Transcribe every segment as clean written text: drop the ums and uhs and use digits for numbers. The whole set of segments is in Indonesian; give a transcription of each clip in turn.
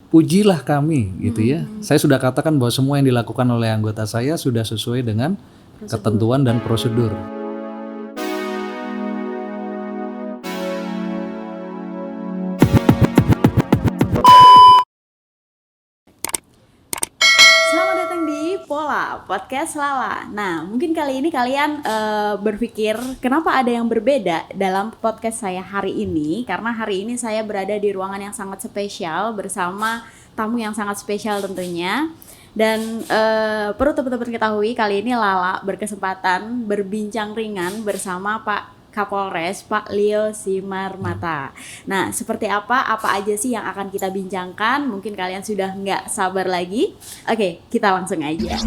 pujilah kami gitu ya. Saya sudah katakan bahwa semua yang dilakukan oleh anggota saya sudah sesuai dengan ketentuan dan prosedur. Selamat datang di Pola Podcast Lala. Nah, mungkin kali ini kalian berpikir kenapa ada yang berbeda dalam podcast saya hari ini? Karena hari ini saya berada di ruangan yang sangat spesial bersama tamu yang sangat spesial tentunya. Dan perlu teman-teman ketahui, kali ini Lala berkesempatan berbincang ringan bersama Pak Kapolres, Pak Leo Simarmata. Nah, seperti apa aja sih yang akan kita bincangkan? Mungkin kalian sudah nggak sabar lagi. Oke, kita langsung aja.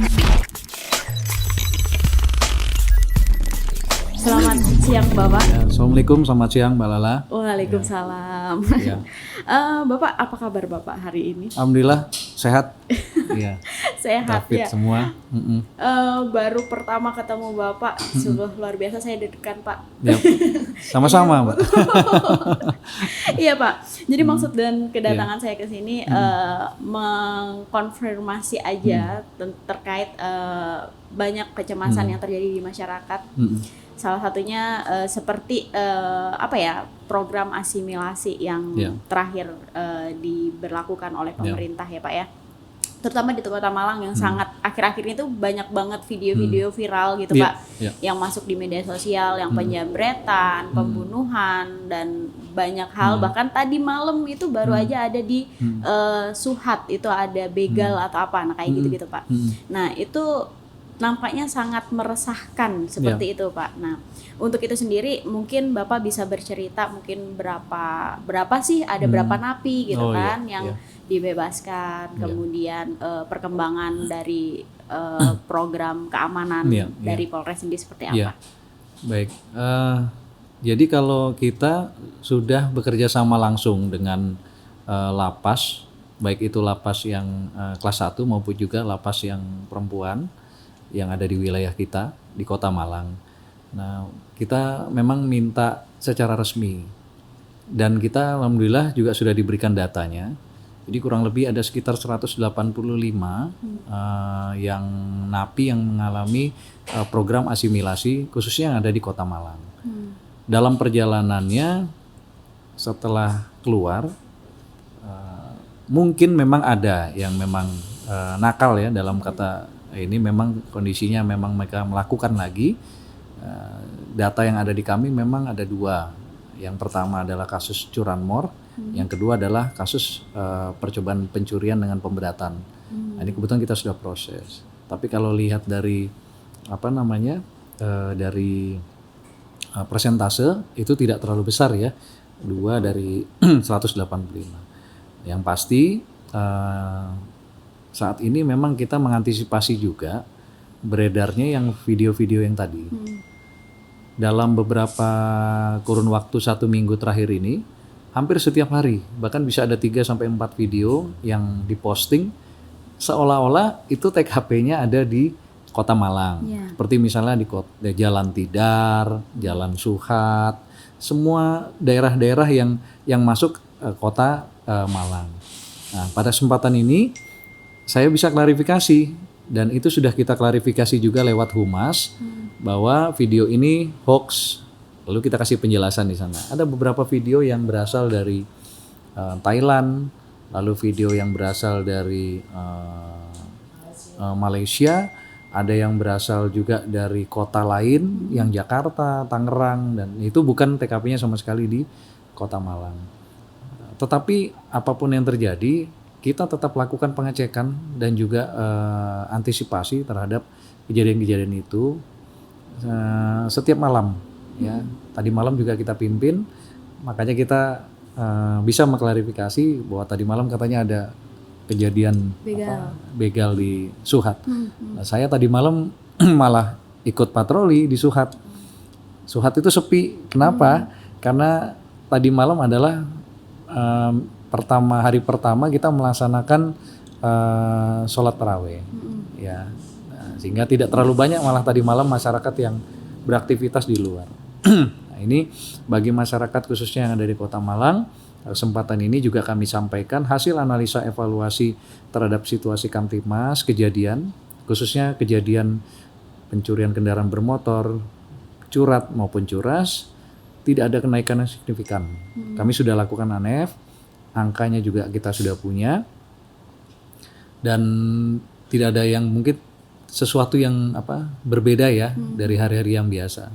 Selamat siang Bapak. Ya, Assalamualaikum, selamat siang Mbak Lala. Waalaikumsalam. Ya. Bapak, apa kabar Bapak hari ini? Alhamdulillah sehat. Iya. Sehat Fit ya. semua. Baru pertama ketemu Bapak, sungguh luar biasa, saya deg-degan Pak. Ya. Sama-sama Mbak. Iya Pak. Jadi maksud dan kedatangan saya ke sini mengkonfirmasi aja terkait banyak kecemasan yang terjadi di masyarakat. Salah satunya seperti program asimilasi yang terakhir diberlakukan oleh pemerintah ya Pak ya. Terutama di Kota Malang yang sangat akhir-akhir ini tuh banyak banget video-video viral gitu Pak, yang masuk di media sosial, yang penjambretan, pembunuhan dan banyak hal. Bahkan tadi malam itu baru aja ada di Suhat, itu ada begal atau apa, nah kayak gitu-gitu Pak. Nah itu nampaknya sangat meresahkan seperti itu Pak. Nah untuk itu sendiri mungkin Bapak bisa bercerita mungkin berapa sih, ada berapa napi gitu yang dibebaskan, kemudian perkembangan dari program keamanan dari Polres sendiri seperti apa? Baik, jadi kalau kita sudah bekerja sama langsung dengan lapas, baik itu lapas yang kelas 1 maupun juga lapas yang perempuan yang ada di wilayah kita di Kota Malang. Nah, kita memang minta secara resmi dan kita alhamdulillah juga sudah diberikan datanya. Jadi kurang lebih ada sekitar 185 yang napi yang mengalami program asimilasi khususnya yang ada di Kota Malang. Dalam perjalanannya setelah keluar mungkin memang ada yang memang nakal ya, dalam kata ini memang kondisinya memang mereka melakukan lagi. Data yang ada di kami memang ada 2. Yang pertama adalah kasus curanmor, yang kedua adalah kasus percobaan pencurian dengan pemberatan. Nah, ini kebetulan kita sudah proses. Tapi kalau lihat dari dari persentase itu tidak terlalu besar ya, 2 dari 185. Yang pasti saat ini memang kita mengantisipasi juga beredarnya yang video-video yang tadi. Dalam beberapa kurun waktu 1 minggu terakhir ini, hampir setiap hari, bahkan bisa ada 3-4 video yang diposting seolah-olah itu TKP-nya ada di Kota Malang. Seperti misalnya di Jalan Tidar, Jalan Suhat, semua daerah-daerah yang masuk Kota Malang. Nah, pada kesempatan ini saya bisa klarifikasi, dan itu sudah kita klarifikasi juga lewat Humas bahwa video ini hoax. Lalu kita kasih penjelasan di sana. Ada beberapa video yang berasal dari Thailand, lalu video yang berasal dari Malaysia, ada yang berasal juga dari kota lain yang Jakarta, Tangerang, dan itu bukan TKP-nya sama sekali di Kota Malang. Tetapi apapun yang terjadi, kita tetap lakukan pengecekan dan juga antisipasi terhadap kejadian-kejadian itu setiap malam. Ya, tadi malam juga kita pimpin, makanya kita bisa mengklarifikasi bahwa tadi malam katanya ada kejadian begal di Suhat. Nah, saya tadi malam malah ikut patroli di Suhat. Suhat itu sepi. Kenapa? Karena tadi malam adalah hari pertama kita melaksanakan sholat tarawih, ya, sehingga tidak terlalu banyak malah tadi malam masyarakat yang beraktivitas di luar. Nah, ini bagi masyarakat khususnya yang ada di Kota Malang, kesempatan ini juga kami sampaikan hasil analisa evaluasi terhadap situasi Kamtibmas, kejadian, khususnya kejadian pencurian kendaraan bermotor, curat maupun curas, tidak ada kenaikan yang signifikan. Kami sudah lakukan ANEF, angkanya juga kita sudah punya, dan tidak ada yang mungkin sesuatu yang berbeda ya dari hari-hari yang biasa.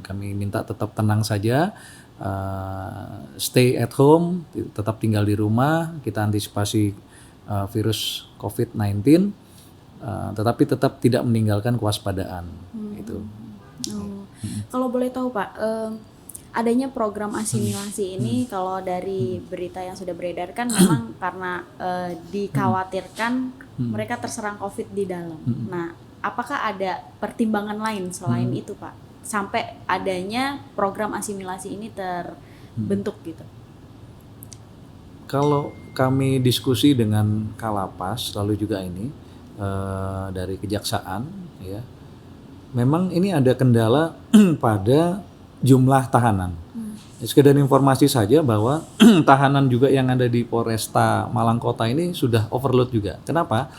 Kami minta tetap tenang saja, stay at home, tetap tinggal di rumah, kita antisipasi virus COVID-19, tetapi tetap tidak meninggalkan kewaspadaan. Itu. Kalau boleh tahu Pak, adanya program asimilasi ini kalau dari berita yang sudah beredar kan memang karena dikhawatirkan mereka terserang COVID di dalam. Nah, apakah ada pertimbangan lain selain itu Pak, sampai adanya program asimilasi ini terbentuk gitu? Kalau kami diskusi dengan Kalapas lalu juga ini dari Kejaksaan, ya, memang ini ada kendala pada jumlah tahanan. Sekedar informasi saja bahwa tahanan juga yang ada di Polresta Malang Kota ini sudah overload juga. Kenapa?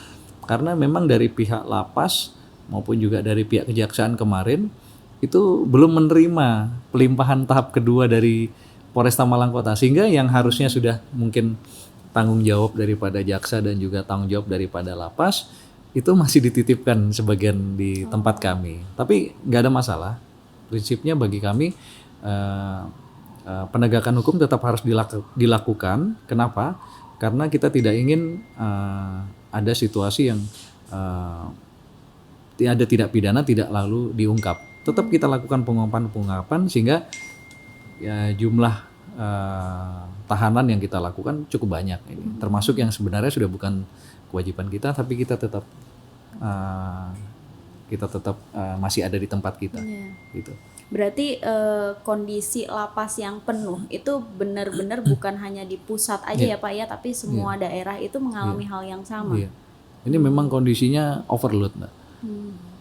Karena memang dari pihak lapas maupun juga dari pihak kejaksaan kemarin itu belum menerima pelimpahan tahap kedua dari Polresta Malang Kota, sehingga yang harusnya sudah mungkin tanggung jawab daripada jaksa dan juga tanggung jawab daripada lapas itu masih dititipkan sebagian di tempat kami. Tapi nggak ada masalah. Prinsipnya bagi kami penegakan hukum tetap harus dilakukan. Kenapa? Karena kita tidak ingin ada situasi yang ada tidak pidana tidak lalu diungkap. Tetap kita lakukan pengungkapan sehingga ya, jumlah tahanan yang kita lakukan cukup banyak ini. Termasuk yang sebenarnya sudah bukan kewajiban kita, tapi kita tetap masih ada di tempat kita. Gitu. Berarti kondisi lapas yang penuh itu benar-benar bukan hanya di pusat aja ya Pak ya, tapi semua daerah itu mengalami hal yang sama. Ini memang kondisinya overload, Mbak.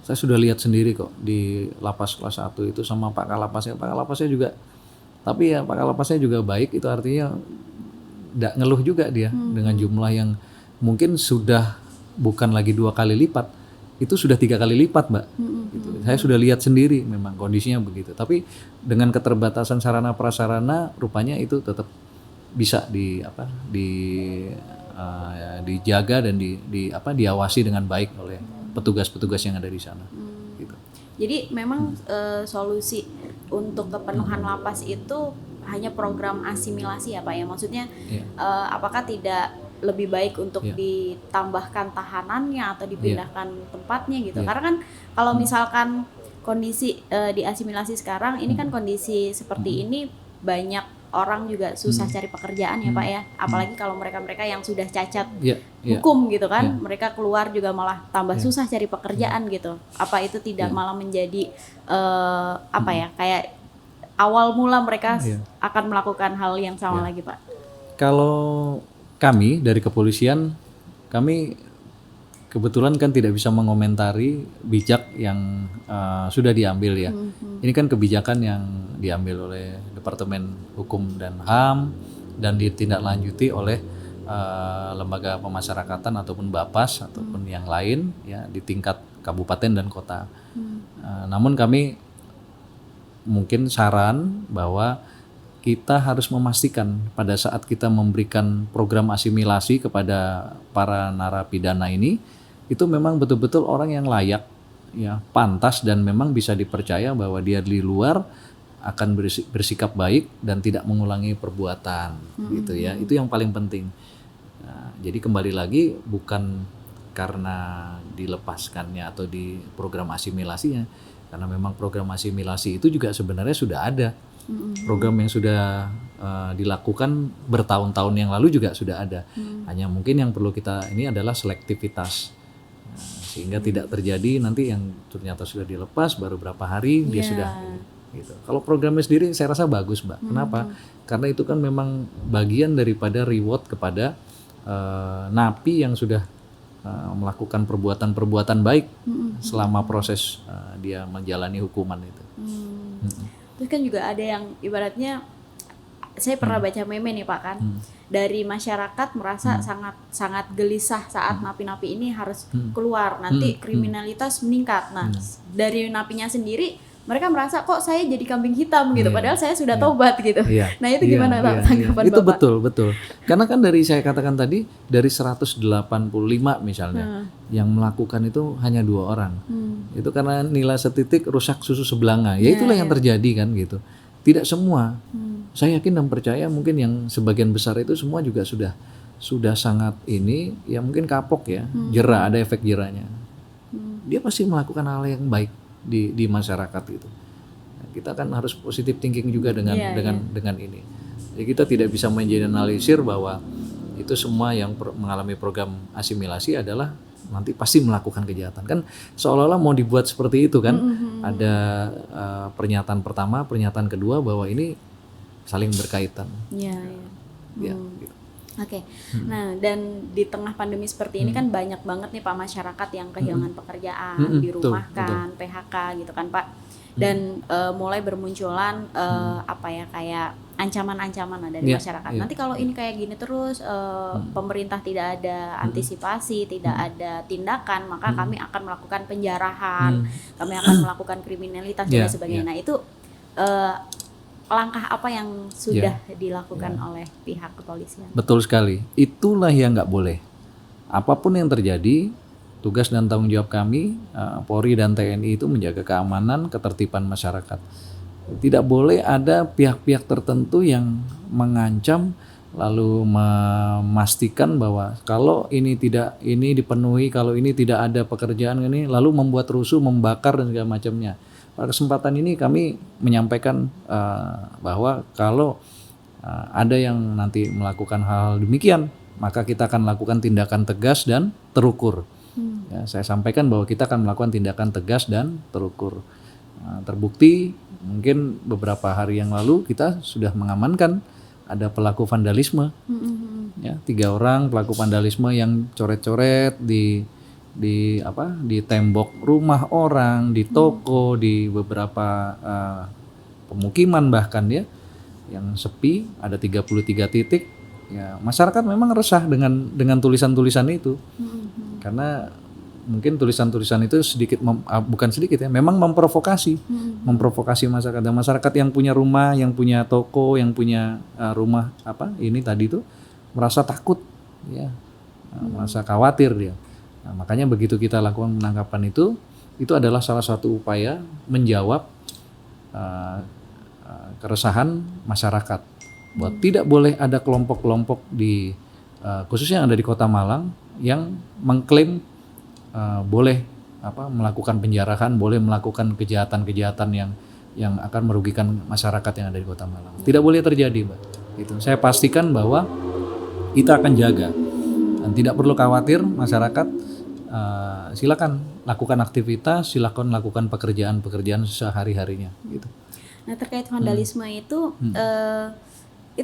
Saya sudah lihat sendiri kok di lapas kelas 1 itu sama Pak Kalapasnya. Pak Kalapasnya juga, tapi ya Pak Kalapasnya juga baik, itu artinya tidak ngeluh juga dia dengan jumlah yang mungkin sudah bukan lagi 2 kali lipat, itu sudah 3 kali lipat, Mbak. Gitu. Saya sudah lihat sendiri memang kondisinya begitu. Tapi dengan keterbatasan sarana prasarana, rupanya itu tetap bisa dijaga dan diawasi dengan baik oleh petugas-petugas yang ada di sana. Gitu. Jadi memang solusi untuk kepenuhan lapas itu hanya program asimilasi ya Pak ya. Maksudnya apakah tidak lebih baik untuk ditambahkan tahanannya atau dipindahkan tempatnya gitu? Karena kan kalau misalkan kondisi diasimilasi sekarang ini kan kondisi seperti ini, banyak orang juga susah cari pekerjaan ya Pak ya. Apalagi kalau mereka-mereka yang sudah cacat hukum gitu kan, mereka keluar juga malah tambah susah cari pekerjaan gitu. Apa itu tidak malah menjadi kayak awal mula mereka akan melakukan hal yang sama lagi Pak? Kalau kami dari kepolisian, kami kebetulan kan tidak bisa mengomentari bijak yang sudah diambil ya. Ini kan kebijakan yang diambil oleh Departemen Hukum dan HAM dan ditindaklanjuti oleh lembaga pemasyarakatan ataupun Bapas ataupun yang lain ya di tingkat kabupaten dan kota. Namun kami mungkin saran bahwa kita harus memastikan pada saat kita memberikan program asimilasi kepada para narapidana ini, itu memang betul-betul orang yang layak, ya, pantas dan memang bisa dipercaya bahwa dia di luar akan bersikap baik dan tidak mengulangi perbuatan, gitu ya. Itu yang paling penting. Nah, jadi kembali lagi bukan karena dilepaskannya atau di program asimilasinya, karena memang program asimilasi itu juga sebenarnya sudah ada. Program yang sudah dilakukan bertahun-tahun yang lalu juga sudah ada. Hanya mungkin yang perlu kita ini adalah selektivitas, sehingga tidak terjadi nanti yang ternyata sudah dilepas baru berapa hari dia sudah gitu. Kalau programnya sendiri saya rasa bagus, Mbak. Kenapa? Karena itu kan memang bagian daripada reward kepada napi yang sudah melakukan perbuatan-perbuatan baik selama proses dia menjalani hukuman itu. Terus kan juga ada yang ibaratnya saya pernah baca meme nih Pak kan, dari masyarakat merasa sangat gelisah saat napi-napi ini harus keluar, nanti kriminalitas meningkat. Nah, dari napinya sendiri mereka merasa kok saya jadi kambing hitam gitu, padahal saya sudah tobat gitu. Nah itu gimana Pak tanggapan Itu Bapak? betul. Karena kan dari saya katakan tadi, dari 185 misalnya yang melakukan itu hanya 2 orang. Itu karena nilai setitik rusak susu sebelanga. Ya itulah yang terjadi kan gitu. Tidak semua. Saya yakin dan percaya mungkin yang sebagian besar itu semua juga sudah sangat ini, ya mungkin kapok ya, jera, ada efek jeranya. Dia pasti melakukan hal yang baik di masyarakat itu. Nah, kita kan harus positive thinking juga dengan ini. Jadi kita tidak bisa mengeneralisir bahwa itu semua yang mengalami program asimilasi adalah nanti pasti melakukan kejahatan. Kan seolah-olah mau dibuat seperti itu kan. Ada pernyataan pertama, pernyataan kedua bahwa ini saling berkaitan. Gitu. Oke. Nah, dan di tengah pandemi seperti ini kan banyak banget nih Pak masyarakat yang kehilangan pekerjaan, dirumahkan, PHK gitu kan Pak. Dan mulai bermunculan kayak ancaman-ancaman dari masyarakat. Nanti kalau ini kayak gini terus pemerintah tidak ada antisipasi, tidak ada tindakan, maka kami akan melakukan penjarahan, kami akan melakukan kriminalitas dan sebagainya. Nah, itu langkah apa yang sudah dilakukan oleh pihak kepolisian? Betul sekali. Itulah yang nggak boleh. Apapun yang terjadi, tugas dan tanggung jawab kami, Polri dan TNI itu menjaga keamanan, ketertiban masyarakat. Tidak boleh ada pihak-pihak tertentu yang mengancam lalu memastikan bahwa kalau ini dipenuhi, kalau ini tidak ada pekerjaan ini, lalu membuat rusuh, membakar dan segala macamnya. Pada kesempatan ini kami menyampaikan bahwa kalau ada yang nanti melakukan hal demikian, maka kita akan melakukan tindakan tegas dan terukur. Ya, saya sampaikan bahwa kita akan melakukan tindakan tegas dan terukur. Terbukti mungkin beberapa hari yang lalu kita sudah mengamankan ada pelaku vandalisme, ya 3 orang pelaku vandalisme yang coret-coret di tembok rumah orang, di toko, di beberapa pemukiman bahkan ya, yang sepi, ada 33 titik. Ya, masyarakat memang resah dengan tulisan-tulisan itu. Karena mungkin tulisan-tulisan itu bukan sedikit ya, memang memprovokasi masyarakat. Dan masyarakat yang punya rumah, yang punya toko, yang punya rumah ini tadi itu merasa takut ya, merasa khawatir dia. Nah, makanya begitu kita lakukan penangkapan itu adalah salah satu upaya menjawab keresahan masyarakat bahwa tidak boleh ada kelompok-kelompok di khususnya yang ada di Kota Malang yang mengklaim boleh melakukan penjarahan, boleh melakukan kejahatan-kejahatan yang akan merugikan masyarakat yang ada di Kota Malang. Tidak boleh terjadi, Mbak. Itu saya pastikan bahwa kita akan jaga dan tidak perlu khawatir masyarakat. Silakan lakukan aktivitas, silakan lakukan pekerjaan sehari-harinya gitu. Nah, terkait vandalisme itu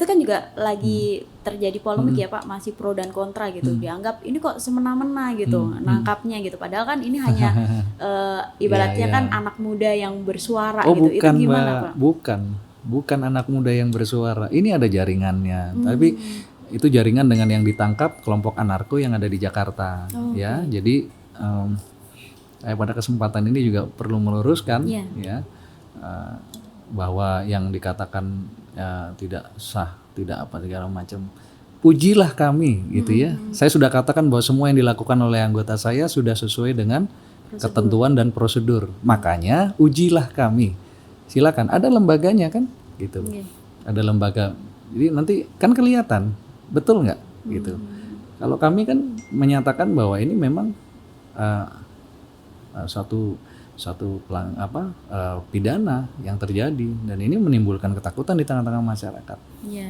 kan juga lagi terjadi polemik ya Pak, masih pro dan kontra gitu. Dianggap ini kok semena-mena gitu nangkapnya gitu, padahal kan ini hanya ibaratnya kan anak muda yang bersuara gitu. Bukan, itu gimana Mbak, Pak? Bukan anak muda yang bersuara. Ini ada jaringannya. Tapi itu jaringan dengan yang ditangkap kelompok anarko yang ada di Jakarta. Ya, jadi pada kesempatan ini juga perlu meluruskan ya bahwa yang dikatakan tidak sah, tidak segala macam. Pujilah kami gitu ya. Saya sudah katakan bahwa semua yang dilakukan oleh anggota saya sudah sesuai dengan ketentuan dan prosedur. Makanya ujilah kami. Silakan, ada lembaganya kan gitu. Ada lembaga. Jadi nanti kan kelihatan. Betul nggak gitu. Kalau kami kan menyatakan bahwa ini memang satu pidana yang terjadi dan ini menimbulkan ketakutan di tengah-tengah masyarakat. Ya,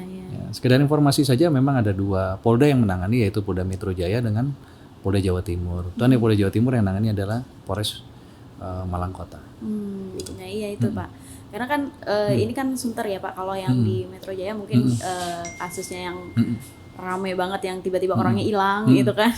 sekedar informasi saja, memang ada 2 Polda yang menangani, yaitu Polda Metro Jaya dengan Polda Jawa Timur. Tuan Polda Jawa Timur yang menangani adalah Polres Malang Kota. Gitu. Nah iya itu Pak. Karena kan ini kan Sunter ya Pak. Kalau yang di Metro Jaya mungkin kasusnya yang ramai banget, yang tiba-tiba orangnya hilang gitu kan.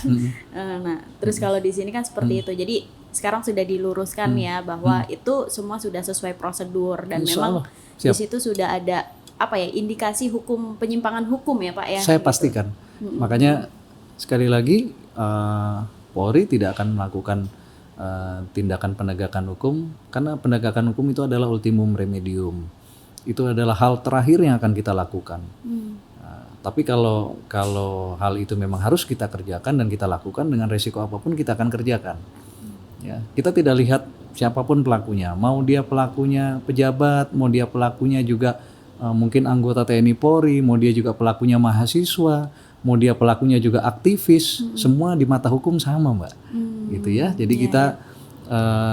Nah terus kalau di sini kan seperti itu. Jadi sekarang sudah diluruskan ya bahwa itu semua sudah sesuai prosedur dan memang di situ sudah ada apa ya, indikasi hukum, penyimpangan hukum ya Pak ya. Saya pastikan. Makanya sekali lagi Polri tidak akan melakukan tindakan penegakan hukum, karena penegakan hukum itu adalah ultimum remedium. Itu adalah hal terakhir yang akan kita lakukan. Tapi kalau hal itu memang harus kita kerjakan dan kita lakukan dengan resiko apapun, kita akan kerjakan. Ya, kita tidak lihat siapapun pelakunya, mau dia pelakunya pejabat, mau dia pelakunya juga mungkin anggota TNI Polri, mau dia juga pelakunya mahasiswa, mau dia pelakunya juga aktivis, semua di mata hukum sama Mbak, gitu ya. Jadi kita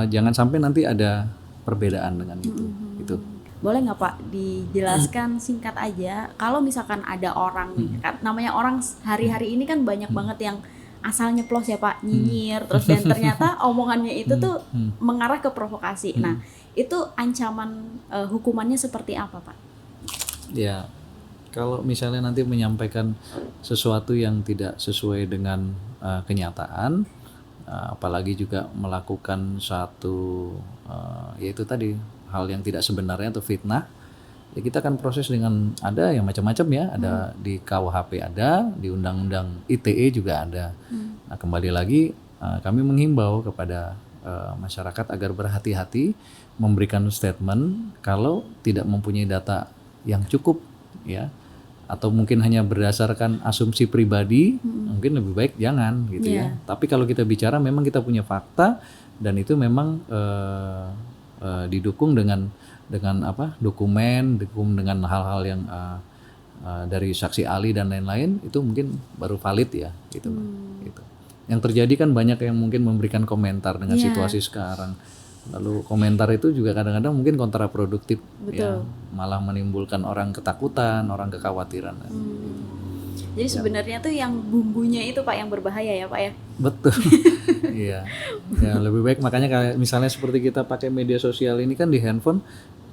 jangan sampai nanti ada perbedaan dengan itu. Gitu. Boleh nggak Pak dijelaskan singkat aja, kalau misalkan ada orang, namanya orang hari-hari ini kan banyak banget yang asal nyeplos ya Pak, nyinyir terus, dan ternyata omongannya itu tuh mengarah ke provokasi. Nah itu ancaman hukumannya seperti apa Pak? Ya, kalau misalnya nanti menyampaikan sesuatu yang tidak sesuai dengan kenyataan, apalagi juga melakukan satu yaitu tadi hal yang tidak sebenarnya atau fitnah, ya kita akan proses dengan ada yang macam-macam ya, ada di KUHP, ada di Undang-Undang ITE juga ada. Nah kembali lagi kami menghimbau kepada masyarakat agar berhati-hati memberikan statement kalau tidak mempunyai data yang cukup ya, atau mungkin hanya berdasarkan asumsi pribadi, mungkin lebih baik jangan gitu ya. Tapi kalau kita bicara memang kita punya fakta dan itu memang didukung dengan apa, dokumen dengan hal-hal yang dari saksi ahli dan lain-lain, itu mungkin baru valid ya gitu. Gitu. Yang terjadi kan banyak yang mungkin memberikan komentar dengan situasi sekarang, lalu komentar itu juga kadang-kadang mungkin kontraproduktif. Ya, malah menimbulkan orang ketakutan, orang kekhawatiran. Jadi sebenarnya tuh yang bumbunya itu Pak yang berbahaya ya Pak ya. Betul. Iya. Ya lebih baik makanya kayak misalnya seperti kita pakai media sosial ini kan di handphone,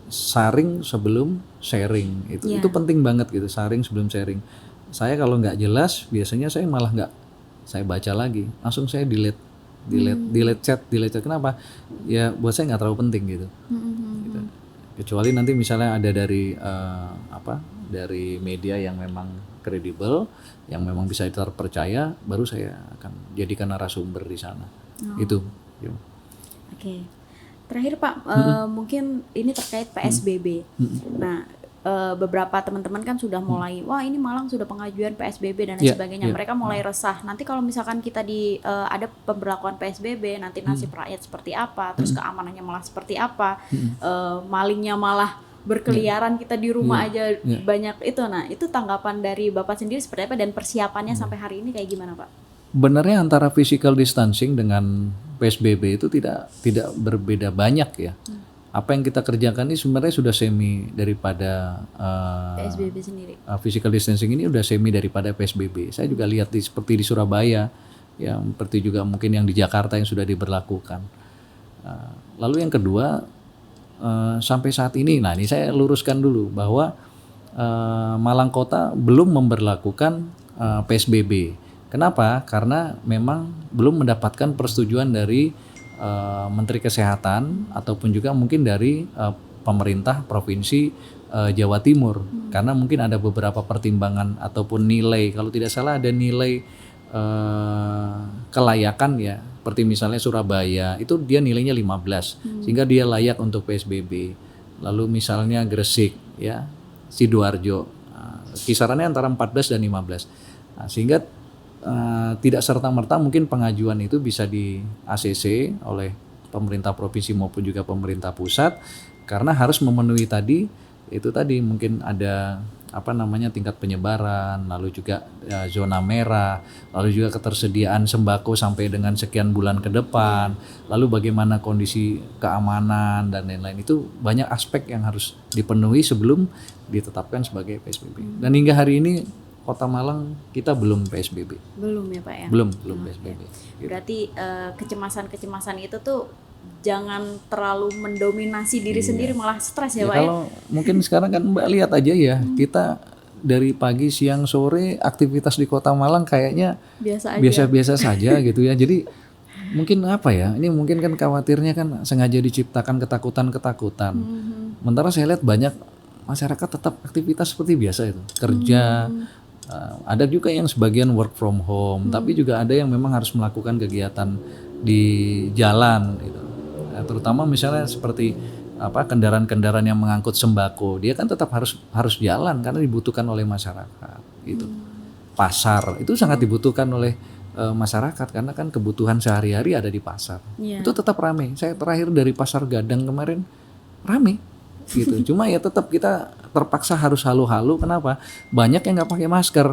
saring sebelum sharing. Itu penting banget gitu, saring sebelum sharing. Saya kalau nggak jelas biasanya saya malah nggak saya baca lagi, langsung saya delete chat. Kenapa? Ya buat saya nggak terlalu penting gitu. Gitu. Kecuali nanti misalnya ada dari dari media yang memang kredibel, yang memang bisa terpercaya, baru saya akan jadikan narasumber di sana. Itu. Oke. Terakhir Pak, mungkin ini terkait PSBB. Nah, beberapa teman-teman kan sudah mulai, wah ini Malang sudah pengajuan PSBB dan lain sebagainya. Mereka mulai resah. Nanti kalau misalkan kita ada pemberlakuan PSBB, nanti nasib rakyat seperti apa, terus keamanannya malah seperti apa, malingnya malah berkeliaran, kita di rumah aja banyak itu. Nah, itu tanggapan dari Bapak sendiri seperti apa dan persiapannya sampai hari ini kayak gimana Pak? Benarnya antara physical distancing dengan PSBB itu tidak berbeda banyak ya. Apa yang kita kerjakan ini sebenarnya sudah semi daripada PSBB sendiri. Physical distancing ini udah semi daripada PSBB. Saya juga lihat seperti di Surabaya, ya, seperti juga mungkin yang di Jakarta yang sudah diberlakukan. Lalu yang kedua, sampai saat ini, nah ini saya luruskan dulu bahwa Malang Kota belum memberlakukan PSBB. Kenapa? Karena memang belum mendapatkan persetujuan dari Menteri Kesehatan ataupun juga mungkin dari pemerintah Provinsi Jawa Timur. Karena mungkin ada beberapa pertimbangan ataupun nilai, kalau tidak salah ada nilai kelayakan ya. Seperti misalnya Surabaya, itu dia nilainya 15, sehingga dia layak untuk PSBB. Lalu misalnya Gresik, ya, Sidoarjo, kisarannya antara 14 dan 15. Nah, sehingga tidak serta-merta mungkin pengajuan itu bisa di ACC oleh pemerintah provinsi maupun juga pemerintah pusat, karena harus memenuhi itu tadi mungkin ada tingkat penyebaran, lalu juga zona merah, lalu juga ketersediaan sembako sampai dengan sekian bulan ke depan, lalu bagaimana kondisi keamanan dan lain-lain. Itu banyak aspek yang harus dipenuhi sebelum ditetapkan sebagai PSBB. Dan hingga hari ini Kota Malang kita belum PSBB. Belum ya Pak ya? Belum PSBB. Gitu. Berarti kecemasan-kecemasan itu tuh jangan terlalu mendominasi diri sendiri, malah stres ya Pak ya? Kalau mungkin sekarang kan Mbak lihat aja ya, kita dari pagi, siang, sore aktivitas di Kota Malang kayaknya biasa-biasa saja gitu ya. Jadi mungkin ini mungkin kan khawatirnya kan sengaja diciptakan ketakutan-ketakutan. Sementara saya lihat banyak masyarakat tetap aktivitas seperti biasa itu, kerja. Ada juga yang sebagian work from home, tapi juga ada yang memang harus melakukan kegiatan di jalan gitu. Terutama misalnya seperti kendaraan-kendaraan yang mengangkut sembako, dia kan tetap harus jalan karena dibutuhkan oleh masyarakat gitu. Pasar itu sangat dibutuhkan oleh masyarakat karena kan kebutuhan sehari-hari ada di pasar. Itu tetap ramai. Saya terakhir dari Pasar Gadang kemarin ramai gitu. Cuma ya tetap kita terpaksa harus halu-halu. Kenapa? Banyak yang nggak pakai masker.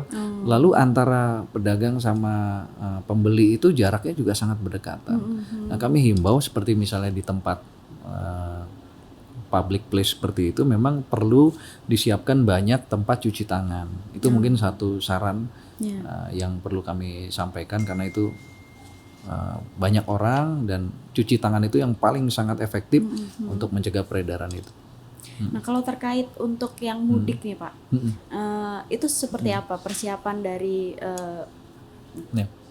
Lalu antara pedagang sama pembeli itu jaraknya juga sangat berdekatan. Nah, kami himbau seperti misalnya di tempat public place seperti itu memang perlu disiapkan banyak tempat cuci tangan. Itu mungkin satu saran yang perlu kami sampaikan karena itu banyak orang dan cuci tangan itu yang paling sangat efektif untuk mencegah peredaran itu. Nah, kalau terkait untuk yang mudik nih Pak, itu seperti apa persiapan dari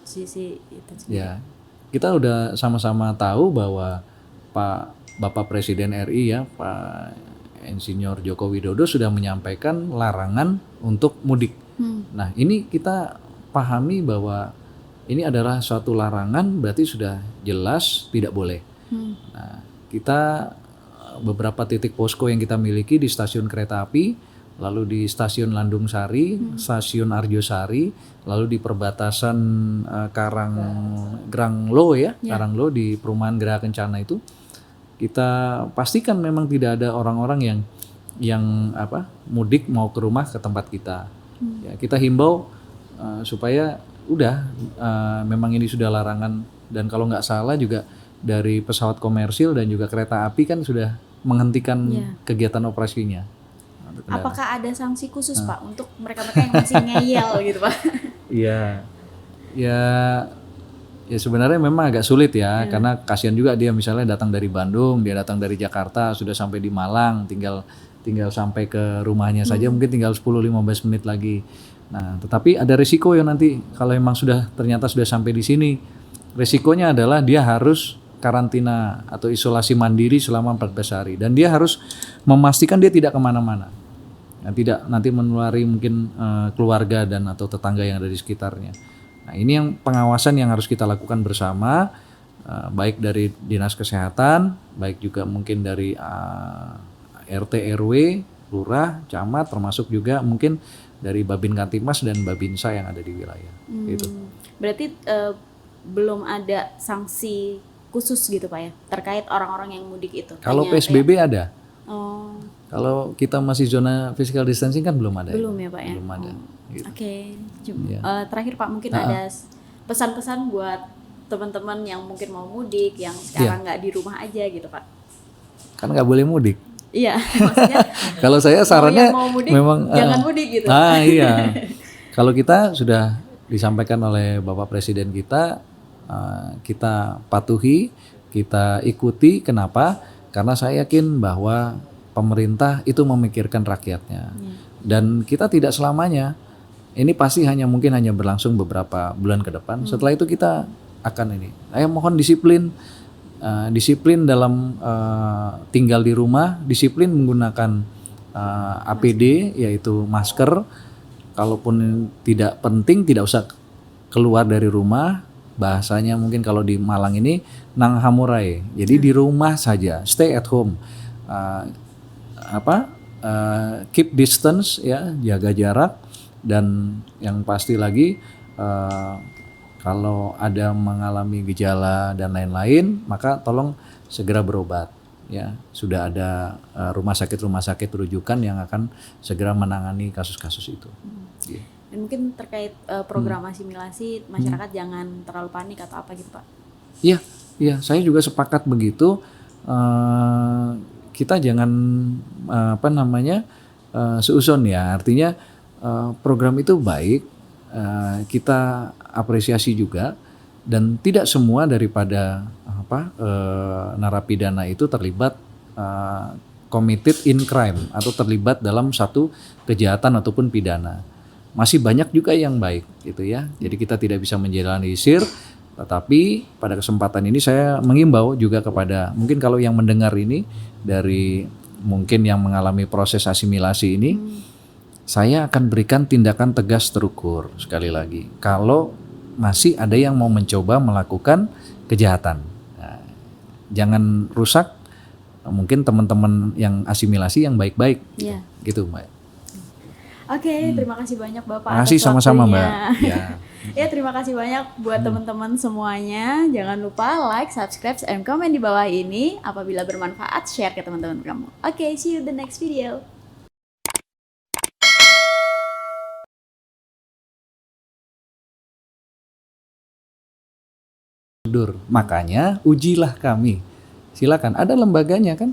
sisi itu sendiri? Ya, kita udah sama-sama tahu bahwa Bapak Presiden RI ya, Pak Insinyur Joko Widodo sudah menyampaikan larangan untuk mudik. Nah, ini kita pahami bahwa ini adalah suatu larangan, berarti sudah jelas tidak boleh. Nah, kita beberapa titik posko yang kita miliki di stasiun kereta api, lalu di stasiun Landung Sari, stasiun Arjosari, lalu di perbatasan Karanglo ya, Karanglo di perumahan Geraha Kencana itu, kita pastikan memang tidak ada orang-orang yang mudik mau ke rumah ke tempat kita. Ya, kita himbau supaya memang ini sudah larangan, dan kalau nggak salah juga dari pesawat komersil dan juga kereta api kan sudah menghentikan kegiatan operasinya. Apakah ada sanksi khusus Pak untuk mereka-mereka yang masih ngeyel gitu Pak? Ya sebenarnya memang agak sulit ya, karena kasihan juga dia misalnya datang dari Bandung, dia datang dari Jakarta, sudah sampai di Malang, tinggal sampai ke rumahnya saja mungkin tinggal 10-15 menit lagi. Nah, tetapi ada risiko ya nanti kalau memang ternyata sudah sampai di sini. Risikonya adalah dia harus karantina atau isolasi mandiri selama 14 hari. Dan dia harus memastikan dia tidak kemana-mana. Tidak nanti menulari mungkin keluarga dan atau tetangga yang ada di sekitarnya. Nah, ini yang pengawasan yang harus kita lakukan bersama, baik dari Dinas Kesehatan, baik juga mungkin dari RT RW, lurah, camat, termasuk juga mungkin dari Babin Kantimas dan Babinsa yang ada di wilayah. Gitu. Berarti belum ada sanksi khusus gitu Pak ya terkait orang-orang yang mudik itu? Kalau PSBB ada. Kalau kita masih zona physical distancing kan belum ada. Belum ya Pak ya? Belum ada. Gitu. Oke. Terakhir Pak, mungkin ada pesan-pesan buat teman-teman yang mungkin mau mudik, yang sekarang nggak di rumah aja gitu Pak? Kan nggak boleh mudik. Iya, maksudnya kalau saya sarannya mau mudik, memang jangan mudik gitu. Iya. Kalau kita sudah disampaikan oleh Bapak Presiden kita, kita patuhi, kita ikuti. Kenapa? Karena saya yakin bahwa pemerintah itu memikirkan rakyatnya. Dan kita tidak selamanya. Ini pasti mungkin hanya berlangsung beberapa bulan ke depan. Setelah itu kita akan saya mohon disiplin. Disiplin dalam tinggal di rumah, disiplin menggunakan APD yaitu masker. Kalaupun tidak penting tidak usah keluar dari rumah. Bahasanya mungkin kalau di Malang ini nang hamurai. Jadi di rumah saja, stay at home. Keep distance ya, jaga jarak, dan yang pasti lagi kalau ada mengalami gejala dan lain-lain, maka tolong segera berobat. Ya, sudah ada rumah sakit rujukan yang akan segera menangani kasus-kasus itu. Dan mungkin terkait program asimilasi, masyarakat jangan terlalu panik atau apa gitu Pak? Iya, saya juga sepakat begitu. Kita jangan seuzon ya. Artinya program itu baik. Kita apresiasi juga, dan tidak semua daripada narapidana itu terlibat committed in crime atau terlibat dalam satu kejahatan ataupun pidana. Masih banyak juga yang baik gitu ya. Jadi kita tidak bisa mengeneralisir, tetapi pada kesempatan ini saya mengimbau juga kepada mungkin kalau yang mendengar ini dari mungkin yang mengalami proses asimilasi ini, saya akan berikan tindakan tegas terukur. Sekali lagi, kalau masih ada yang mau mencoba melakukan kejahatan, nah, jangan rusak mungkin teman-teman yang asimilasi yang baik-baik, gitu Mbak. Oke, terima kasih banyak Bapak. Terima kasih sama-sama Mbak. Ya, terima kasih banyak buat teman-teman semuanya. Jangan lupa like, subscribe, and komen di bawah ini. Apabila bermanfaat, share ke teman-teman kamu. Oke, see you the next video. Makanya ujilah kami. Silakan, ada lembaganya kan?